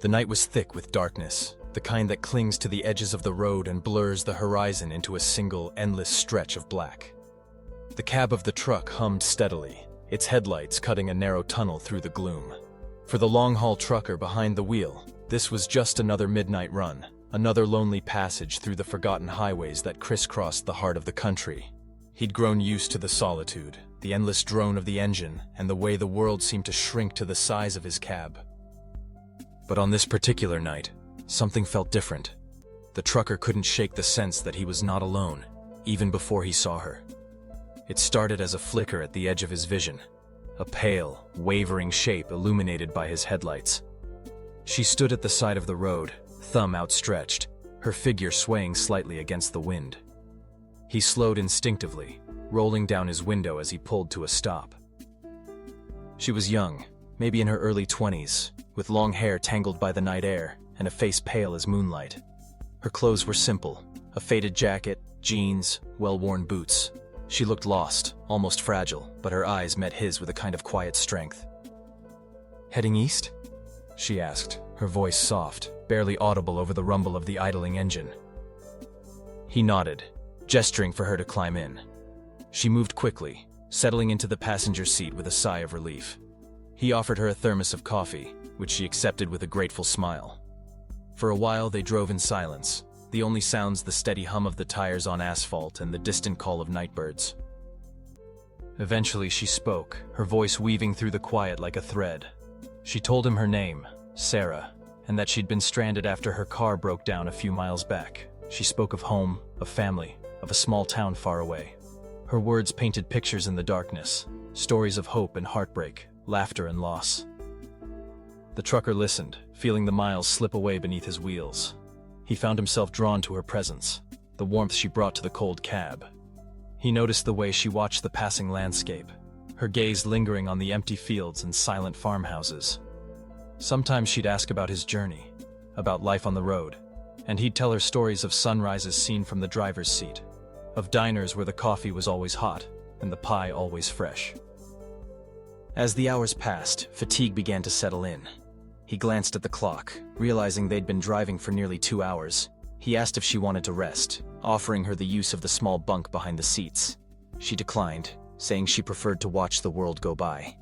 The night was thick with darkness, the kind that clings to the edges of the road and blurs the horizon into a single, endless stretch of black. The cab of the truck hummed steadily, its headlights cutting a narrow tunnel through the gloom. For the long-haul trucker behind the wheel, this was just another midnight run, another lonely passage through the forgotten highways that crisscrossed the heart of the country. He'd grown used to the solitude, the endless drone of the engine, and the way the world seemed to shrink to the size of his cab. But on this particular night, something felt different. The trucker couldn't shake the sense that he was not alone, even before he saw her. It started as a flicker at the edge of his vision, a pale, wavering shape illuminated by his headlights. She stood at the side of the road, thumb outstretched, her figure swaying slightly against the wind. He slowed instinctively, rolling down his window as he pulled to a stop. She was young, maybe in her early 20s, with long hair tangled by the night air and a face pale as moonlight. Her clothes were simple, a faded jacket, jeans, well-worn boots. She looked lost, almost fragile, but her eyes met his with a kind of quiet strength. "Heading east?" she asked, her voice soft, barely audible over the rumble of the idling engine. He nodded, gesturing for her to climb in. She moved quickly, settling into the passenger seat with a sigh of relief. He offered her a thermos of coffee, which she accepted with a grateful smile. For a while they drove in silence, the only sounds the steady hum of the tires on asphalt and the distant call of nightbirds. Eventually she spoke, her voice weaving through the quiet like a thread. She told him her name, Sarah, and that she'd been stranded after her car broke down a few miles back. She spoke of home, of family, of a small town far away. Her words painted pictures in the darkness, stories of hope and heartbreak, laughter and loss. The trucker listened, feeling the miles slip away beneath his wheels. He found himself drawn to her presence, the warmth she brought to the cold cab. He noticed the way she watched the passing landscape, her gaze lingering on the empty fields and silent farmhouses. Sometimes she'd ask about his journey, about life on the road, and he'd tell her stories of sunrises seen from the driver's seat, of diners where the coffee was always hot and the pie always fresh. As the hours passed, fatigue began to settle in. He glanced at the clock, realizing they'd been driving for nearly 2 hours. He asked if she wanted to rest, offering her the use of the small bunk behind the seats. She declined, saying she preferred to watch the world go by.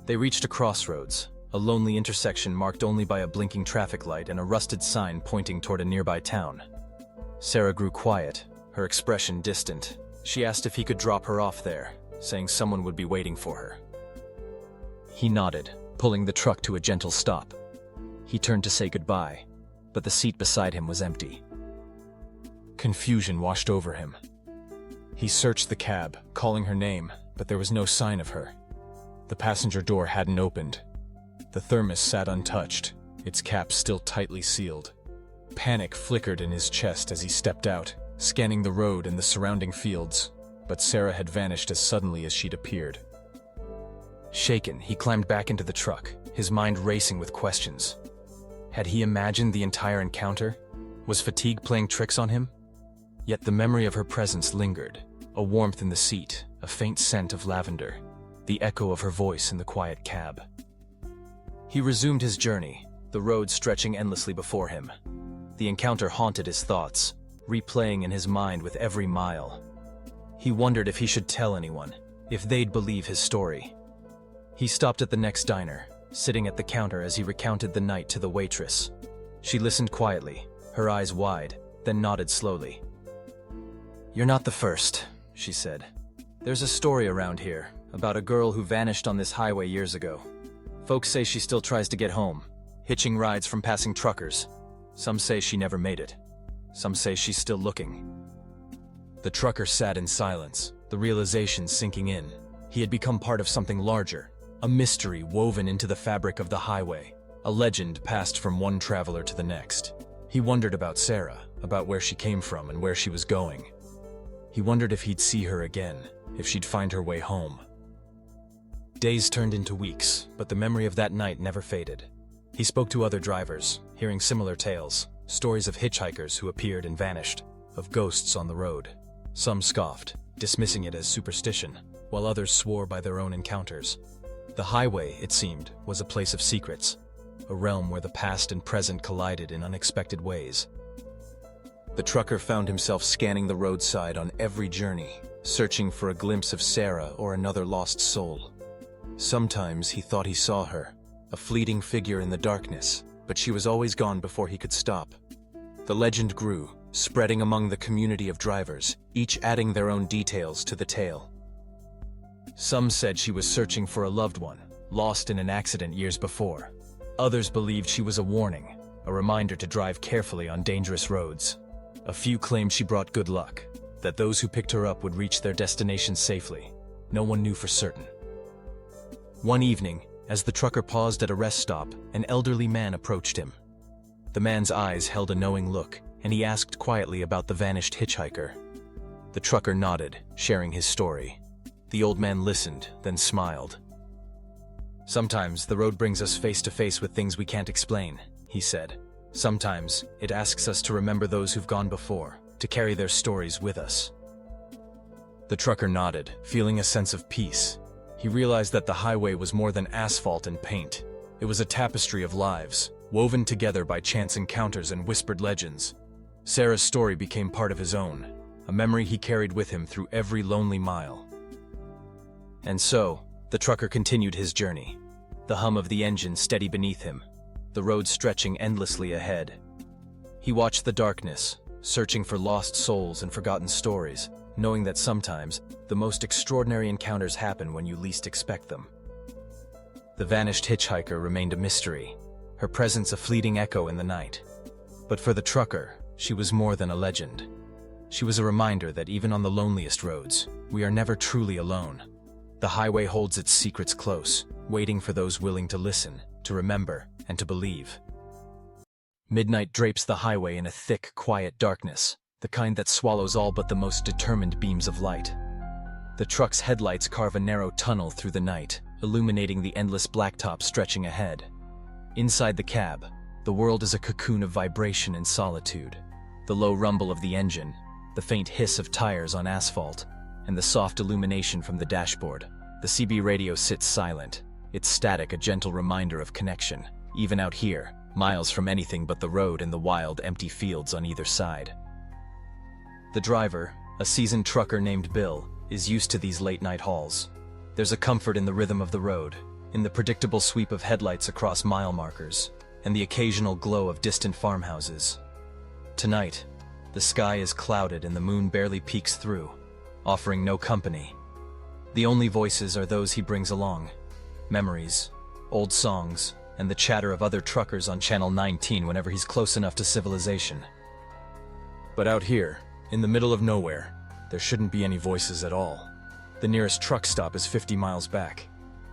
They reached a crossroads, a lonely intersection marked only by a blinking traffic light and a rusted sign pointing toward a nearby town. Sarah grew quiet, her expression distant. She asked if he could drop her off there, saying someone would be waiting for her. He nodded, pulling the truck to a gentle stop. He turned to say goodbye, but the seat beside him was empty. Confusion washed over him. He searched the cab, calling her name, but there was no sign of her. The passenger door hadn't opened. The thermos sat untouched, its cap still tightly sealed. Panic flickered in his chest as he stepped out, scanning the road and the surrounding fields, but Sarah had vanished as suddenly as she'd appeared. Shaken, he climbed back into the truck, his mind racing with questions. Had he imagined the entire encounter? Was fatigue playing tricks on him? Yet the memory of her presence lingered, a warmth in the seat, a faint scent of lavender, the echo of her voice in the quiet cab. He resumed his journey, the road stretching endlessly before him. The encounter haunted his thoughts, replaying in his mind with every mile. He wondered if he should tell anyone, if they'd believe his story. He stopped at the next diner, sitting at the counter as he recounted the night to the waitress. She listened quietly, her eyes wide, then nodded slowly. "You're not the first," she said. "There's a story around here about a girl who vanished on this highway years ago. Folks say she still tries to get home, hitching rides from passing truckers. Some say she never made it. Some say she's still looking." The trucker sat in silence, the realization sinking in. He had become part of something larger, a mystery woven into the fabric of the highway, a legend passed from one traveler to the next. He wondered about Sarah, about where she came from and where she was going. He wondered if he'd see her again, if she'd find her way home. Days turned into weeks, but the memory of that night never faded. He spoke to other drivers, hearing similar tales, stories of hitchhikers who appeared and vanished, of ghosts on the road. Some scoffed, dismissing it as superstition, while others swore by their own encounters. The highway, it seemed, was a place of secrets, a realm where the past and present collided in unexpected ways. The trucker found himself scanning the roadside on every journey, searching for a glimpse of Sarah or another lost soul. Sometimes he thought he saw her, a fleeting figure in the darkness, but she was always gone before he could stop. The legend grew, spreading among the community of drivers, each adding their own details to the tale. Some said she was searching for a loved one, lost in an accident years before. Others believed she was a warning, a reminder to drive carefully on dangerous roads. A few claimed she brought good luck, that those who picked her up would reach their destination safely. No one knew for certain. One evening, as the trucker paused at a rest stop, an elderly man approached him. The man's eyes held a knowing look, and he asked quietly about the vanished hitchhiker. The trucker nodded, sharing his story. The old man listened, then smiled. "Sometimes the road brings us face to face with things we can't explain," he said. "Sometimes it asks us to remember those who've gone before, to carry their stories with us." The trucker nodded, feeling a sense of peace. He realized that the highway was more than asphalt and paint. It was a tapestry of lives, woven together by chance encounters and whispered legends. Sarah's story became part of his own, a memory he carried with him through every lonely mile. And so, the trucker continued his journey, the hum of the engine steady beneath him, the road stretching endlessly ahead. He watched the darkness, searching for lost souls and forgotten stories, knowing that sometimes the most extraordinary encounters happen when you least expect them. The vanished hitchhiker remained a mystery, her presence a fleeting echo in the night. But for the trucker, she was more than a legend. She was a reminder that even on the loneliest roads, we are never truly alone. The highway holds its secrets close, waiting for those willing to listen, to remember, and to believe. Midnight drapes the highway in a thick, quiet darkness, the kind that swallows all but the most determined beams of light. The truck's headlights carve a narrow tunnel through the night, illuminating the endless blacktop stretching ahead. Inside the cab, the world is a cocoon of vibration and solitude. The low rumble of the engine, the faint hiss of tires on asphalt, and the soft illumination from the dashboard. The CB radio sits silent, its static a gentle reminder of connection, even out here, miles from anything but the road and the wild, empty fields on either side. The driver, a seasoned trucker named Bill, is used to these late-night hauls. There's a comfort in the rhythm of the road, in the predictable sweep of headlights across mile markers, and the occasional glow of distant farmhouses. Tonight, the sky is clouded and the moon barely peeks through, offering no company. The only voices are those he brings along, memories, old songs, and the chatter of other truckers on Channel 19 whenever he's close enough to civilization. But out here, in the middle of nowhere, there shouldn't be any voices at all. The nearest truck stop is 50 miles back.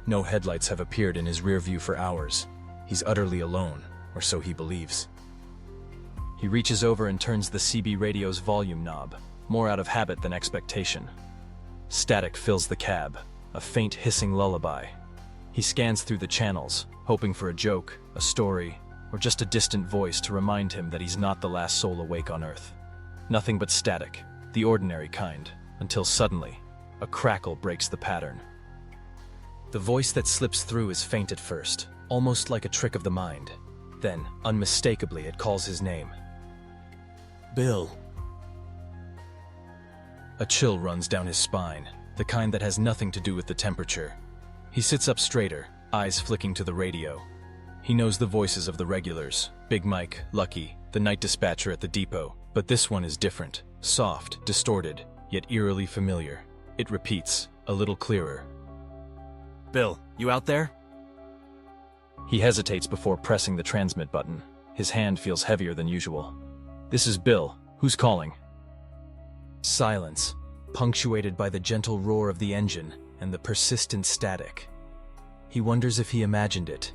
No headlights have appeared in his rear view for hours. He's utterly alone, or so he believes. He reaches over and turns the CB radio's volume knob, more out of habit than expectation. Static fills the cab, a faint hissing lullaby. He scans through the channels, hoping for a joke, a story, or just a distant voice to remind him that he's not the last soul awake on Earth. Nothing but static, the ordinary kind, until suddenly, a crackle breaks the pattern. The voice that slips through is faint at first, almost like a trick of the mind. Then, unmistakably, it calls his name. Bill. A chill runs down his spine, the kind that has nothing to do with the temperature. He sits up straighter, eyes flicking to the radio. He knows the voices of the regulars, Big Mike, Lucky, the night dispatcher at the depot, but this one is different, soft, distorted, yet eerily familiar. It repeats, a little clearer. Bill, you out there? He hesitates before pressing the transmit button. His hand feels heavier than usual. This is Bill. Who's calling? Silence, punctuated by the gentle roar of the engine and the persistent static. He wonders if he imagined it.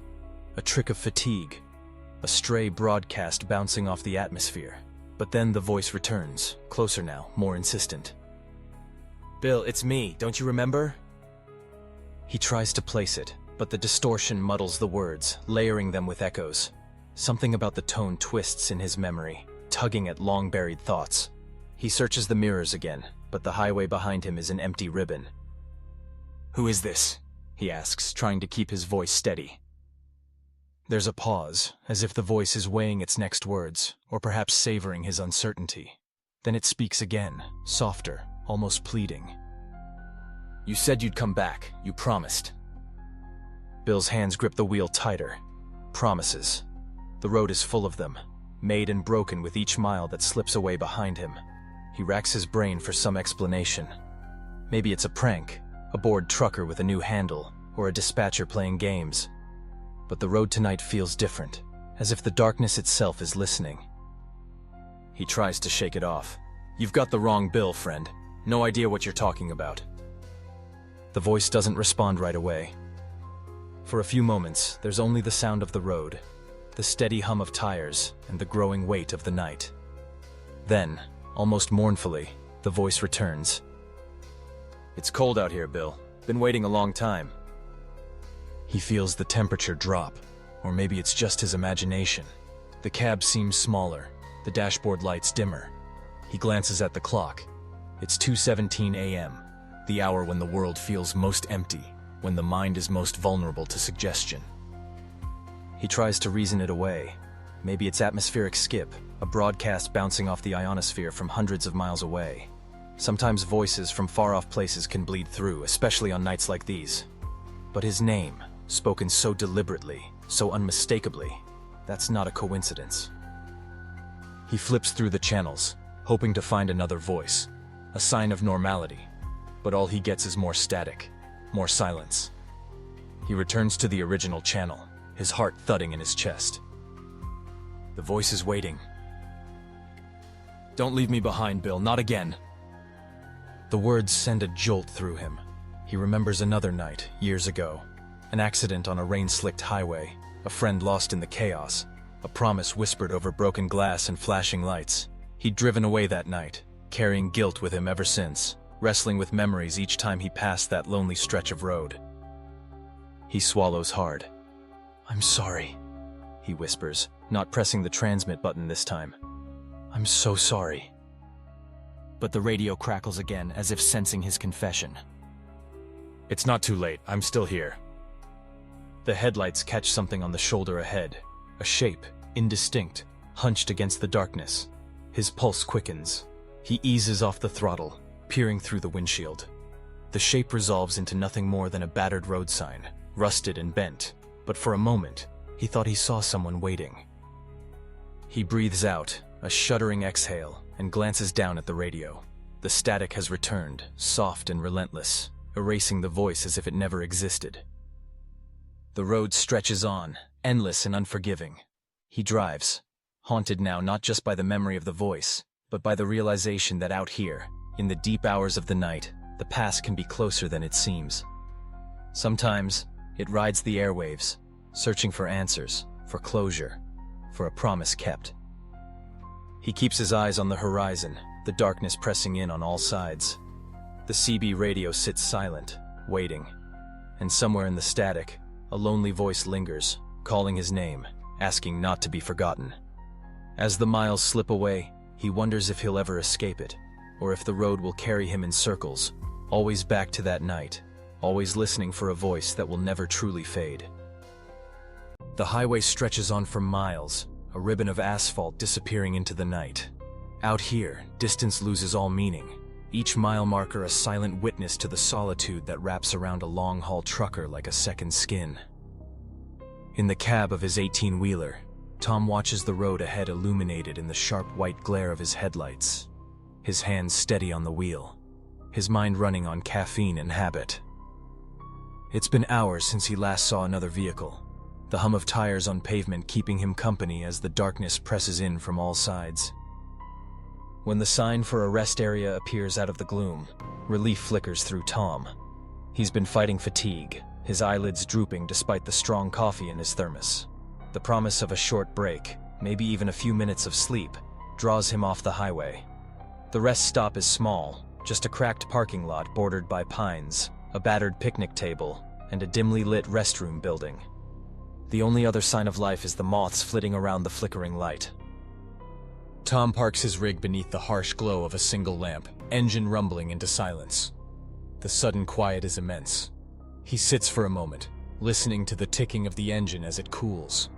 A trick of fatigue. A stray broadcast bouncing off the atmosphere. But then the voice returns, closer now, more insistent. Bill, it's me. Don't you remember? He tries to place it, but the distortion muddles the words, layering them with echoes. Something about the tone twists in his memory, tugging at long-buried thoughts. He searches the mirrors again, but the highway behind him is an empty ribbon. Who is this? He asks, trying to keep his voice steady. There's a pause, as if the voice is weighing its next words, or perhaps savoring his uncertainty. Then it speaks again, softer, almost pleading. "You said you'd come back. You promised." Bill's hands grip the wheel tighter. Promises. The road is full of them, made and broken with each mile that slips away behind him. He racks his brain for some explanation. Maybe it's a prank, a bored trucker with a new handle, or a dispatcher playing games. But the road tonight feels different, as if the darkness itself is listening. He tries to shake it off. "You've got the wrong Bill, friend. No idea what you're talking about." The voice doesn't respond right away. For a few moments, there's only the sound of the road, the steady hum of tires, and the growing weight of the night. Then, almost mournfully, the voice returns. "It's cold out here, Bill. Been waiting a long time." He feels the temperature drop, or maybe it's just his imagination. The cab seems smaller, the dashboard lights dimmer. He glances at the clock. It's 2:17 a.m., the hour when the world feels most empty, when the mind is most vulnerable to suggestion. He tries to reason it away. Maybe it's atmospheric skip, a broadcast bouncing off the ionosphere from hundreds of miles away. Sometimes voices from far-off places can bleed through, especially on nights like these. But his name, spoken so deliberately, so unmistakably, that's not a coincidence. He flips through the channels, hoping to find another voice, a sign of normality. But all he gets is more static, more silence. He returns to the original channel, his heart thudding in his chest. The voice is waiting. "Don't leave me behind, Bill, not again." The words send a jolt through him. He remembers another night, years ago. An accident on a rain-slicked highway, a friend lost in the chaos, a promise whispered over broken glass and flashing lights. He'd driven away that night, carrying guilt with him ever since, wrestling with memories each time he passed that lonely stretch of road. He swallows hard. "I'm sorry," he whispers, not pressing the transmit button this time. "I'm so sorry." But the radio crackles again, as if sensing his confession. "It's not too late. I'm still here." The headlights catch something on the shoulder ahead, a shape, indistinct, hunched against the darkness. His pulse quickens. He eases off the throttle, peering through the windshield. The shape resolves into nothing more than a battered road sign, rusted and bent, but for a moment, he thought he saw someone waiting. He breathes out, a shuddering exhale, and glances down at the radio. The static has returned, soft and relentless, erasing the voice as if it never existed. The road stretches on, endless and unforgiving. He drives, haunted now not just by the memory of the voice, but by the realization that out here, in the deep hours of the night, the past can be closer than it seems. Sometimes, it rides the airwaves, searching for answers, for closure, for a promise kept. He keeps his eyes on the horizon, the darkness pressing in on all sides. The CB radio sits silent, waiting. And somewhere in the static, a lonely voice lingers, calling his name, asking not to be forgotten. As the miles slip away, he wonders if he'll ever escape it, or if the road will carry him in circles, always back to that night, always listening for a voice that will never truly fade. The highway stretches on for miles, a ribbon of asphalt disappearing into the night. Out here, distance loses all meaning, each mile marker a silent witness to the solitude that wraps around a long-haul trucker like a second skin. In the cab of his 18-wheeler, Tom watches the road ahead illuminated in the sharp white glare of his headlights. His hands steady on the wheel, his mind running on caffeine and habit. It's been hours since he last saw another vehicle, the hum of tires on pavement keeping him company as the darkness presses in from all sides. When the sign for a rest area appears out of the gloom, relief flickers through Tom. He's been fighting fatigue, his eyelids drooping despite the strong coffee in his thermos. The promise of a short break, maybe even a few minutes of sleep, draws him off the highway. The rest stop is small, just a cracked parking lot bordered by pines, a battered picnic table, and a dimly lit restroom building. The only other sign of life is the moths flitting around the flickering light. Tom parks his rig beneath the harsh glow of a single lamp, engine rumbling into silence. The sudden quiet is immense. He sits for a moment, listening to the ticking of the engine as it cools,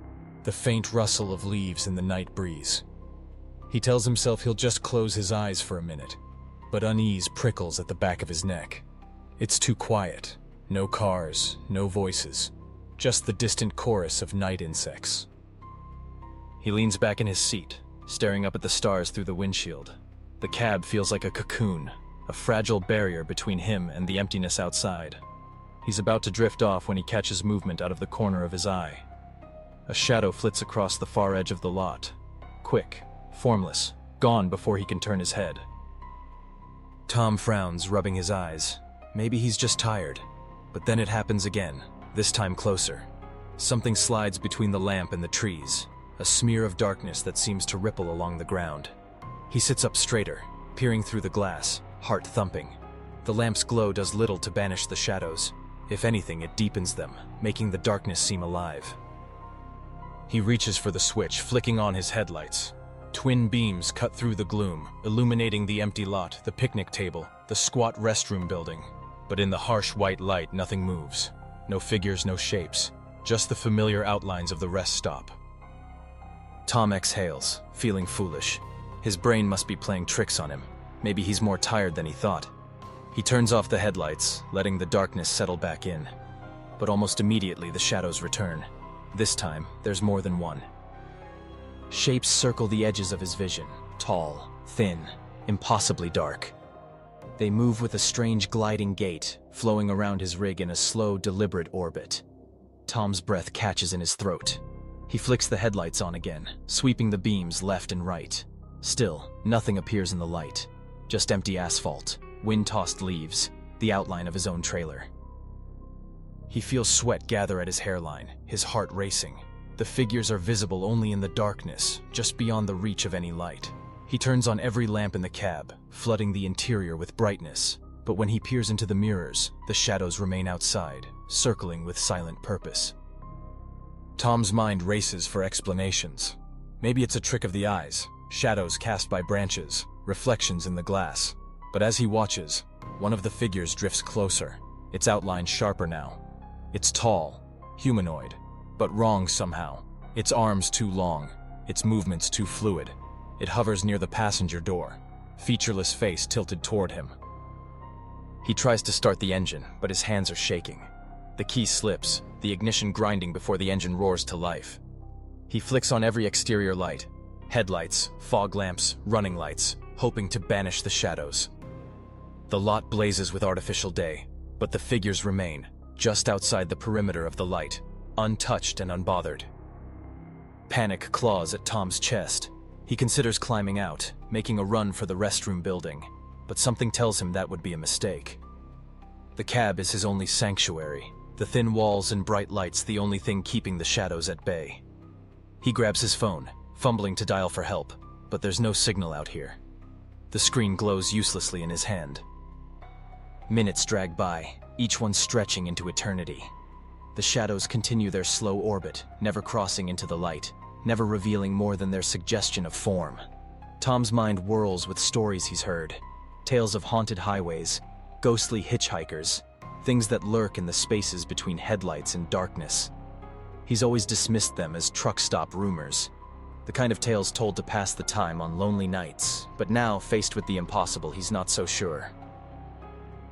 the faint rustle of leaves in the night breeze. He tells himself he'll just close his eyes for a minute, but unease prickles at the back of his neck. It's too quiet. No cars, no voices, just the distant chorus of night insects. He leans back in his seat, staring up at the stars through the windshield. The cab feels like a cocoon, a fragile barrier between him and the emptiness outside. He's about to drift off when he catches movement out of the corner of his eye. A shadow flits across the far edge of the lot. Quick, formless, gone before he can turn his head. Tom frowns, rubbing his eyes. Maybe he's just tired. But then it happens again, this time closer. Something slides between the lamp and the trees, a smear of darkness that seems to ripple along the ground. He sits up straighter, peering through the glass, heart thumping. The lamp's glow does little to banish the shadows. If anything, it deepens them, making the darkness seem alive. He reaches for the switch, flicking on his headlights. Twin beams cut through the gloom, illuminating the empty lot, the picnic table, the squat restroom building. But in the harsh white light, nothing moves. No figures, no shapes, just the familiar outlines of the rest stop. Tom exhales, feeling foolish. His brain must be playing tricks on him. Maybe he's more tired than he thought. He turns off the headlights, letting the darkness settle back in. But almost immediately, the shadows return. This time, there's more than one. Shapes circle the edges of his vision, tall, thin, impossibly dark. They move with a strange gliding gait, flowing around his rig in a slow, deliberate orbit. Tom's breath catches in his throat. He flicks the headlights on again, sweeping the beams left and right. Still, nothing appears in the light. Just empty asphalt, wind-tossed leaves, the outline of his own trailer. He feels sweat gather at his hairline, his heart racing. The figures are visible only in the darkness, just beyond the reach of any light. He turns on every lamp in the cab, flooding the interior with brightness. But when he peers into the mirrors, the shadows remain outside, circling with silent purpose. Tom's mind races for explanations. Maybe it's a trick of the eyes, shadows cast by branches, reflections in the glass. But as he watches, one of the figures drifts closer, its outline sharper now. It's tall, humanoid, but wrong somehow. Its arms too long, its movements too fluid. It hovers near the passenger door, featureless face tilted toward him. He tries to start the engine, but his hands are shaking. The key slips, the ignition grinding before the engine roars to life. He flicks on every exterior light, headlights, fog lamps, running lights, hoping to banish the shadows. The lot blazes with artificial day, but the figures remain, just outside the perimeter of the light, untouched and unbothered. Panic claws at Tom's chest. He considers climbing out, making a run for the restroom building, but something tells him that would be a mistake. The cab is his only sanctuary, the thin walls and bright lights the only thing keeping the shadows at bay. He grabs his phone, fumbling to dial for help, but there's no signal out here. The screen glows uselessly in his hand. Minutes drag by, each one stretching into eternity. The shadows continue their slow orbit, never crossing into the light, never revealing more than their suggestion of form. Tom's mind whirls with stories he's heard, tales of haunted highways, ghostly hitchhikers, things that lurk in the spaces between headlights and darkness. He's always dismissed them as truck stop rumors, the kind of tales told to pass the time on lonely nights, but now, faced with the impossible, he's not so sure.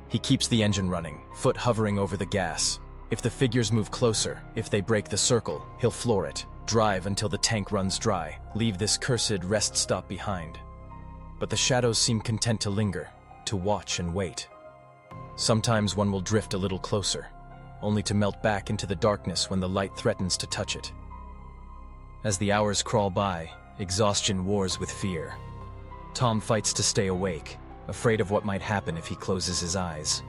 He keeps the engine running, foot hovering over the gas. If the figures move closer, if they break the circle, he'll floor it, drive until the tank runs dry, leave this cursed rest stop behind. But the shadows seem content to linger, to watch and wait. Sometimes one will drift a little closer, only to melt back into the darkness when the light threatens to touch it. As the hours crawl by, exhaustion wars with fear. Tom fights to stay awake, afraid of what might happen if he closes his eyes.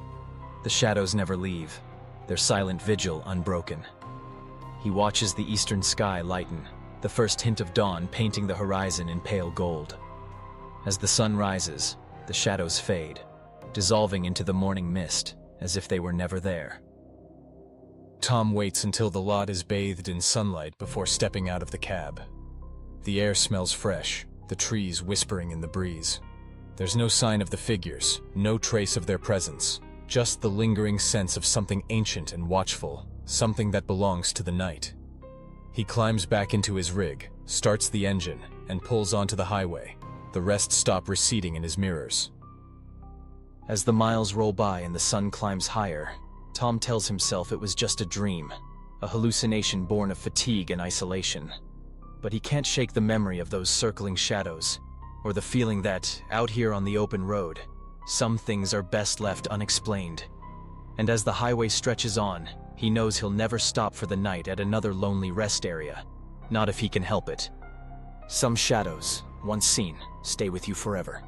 The shadows never leave, their silent vigil unbroken. He watches the eastern sky lighten, the first hint of dawn painting the horizon in pale gold. As the sun rises, the shadows fade, dissolving into the morning mist, as if they were never there. Tom waits until the lot is bathed in sunlight before stepping out of the cab. The air smells fresh, the trees whispering in the breeze. There's no sign of the figures, no trace of their presence, just the lingering sense of something ancient and watchful, something that belongs to the night. He climbs back into his rig, starts the engine, and pulls onto the highway. The rest stop receding in his mirrors. As the miles roll by and the sun climbs higher, Tom tells himself it was just a dream, a hallucination born of fatigue and isolation. But he can't shake the memory of those circling shadows, or the feeling that, out here on the open road, some things are best left unexplained. And as the highway stretches on, he knows he'll never stop for the night at another lonely rest area, not if he can help it. Some shadows, once seen, stay with you forever.